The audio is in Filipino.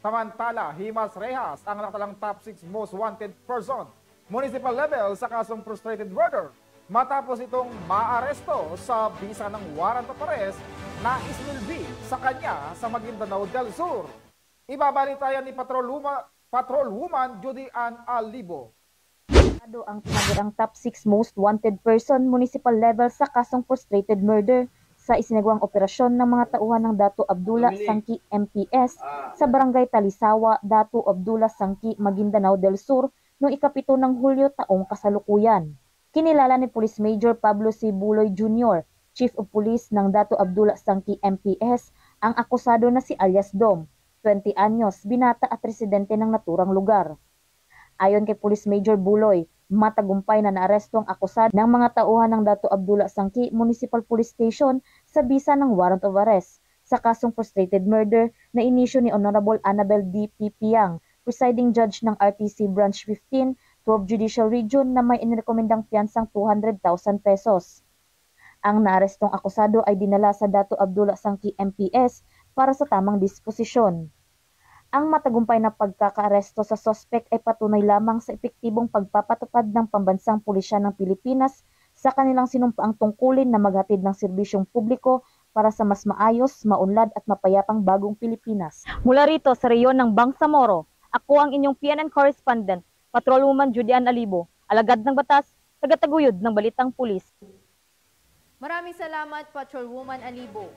Samantala, Himas Rehas ang natalang top 6 most wanted person municipal level sa kasong frustrated murder matapos itong maaresto sa bisa ng warrant of arrest na isinilbi sa kanya sa Maguindanao del Sur. Ibabalitayan ni Patrolwoman Judy Ann Alibo. Ang tinagurang top 6 most wanted person municipal level sa kasong frustrated murder sa isinagawang operasyon ng mga tauhan ng Dato Abdullah Sangki MPS sa Barangay Talisawa, Dato Abdullah Sangki, Maguindanao del Sur noong ika-7 ng Hulyo taong kasalukuyan. Kinilala ni Police Major Pablo C. Buloy Jr., Chief of Police ng Dato Abdullah Sangki MPS, ang akusado na si alias Dom, 20 anyos, binata at residente ng naturang lugar. Ayon kay Police Major Buloy, matagumpay na naaresto ang akusado ng mga tauhan ng Dato Abdullah Sangki Municipal Police Station sa bisa ng warrant of arrest sa kasong frustrated murder na inisyo ni Honorable Annabel D. Pipiang, presiding judge ng RTC Branch 15, 12 Judicial Region na may inirekomendang piyansang 200,000 pesos. Ang naarestong akusado ay dinala sa Dato Abdullah Sangki MPS para sa tamang disposisyon. Ang matagumpay na pagkakaaresto sa sospek ay patunay lamang sa epektibong pagpapatupad ng pambansang pulisya ng Pilipinas sa kanilang sinumpaang tungkulin na maghatid ng serbisyong publiko para sa mas maayos, maunlad at mapayapang bagong Pilipinas. Mula rito sa reyon ng Bangsamoro, ako ang inyong PNN correspondent, Patrolwoman Judy Ann Alibo, alagad ng batas, tagataguyod ng Balitang Pulis. Maraming salamat, Patrolwoman Alibo.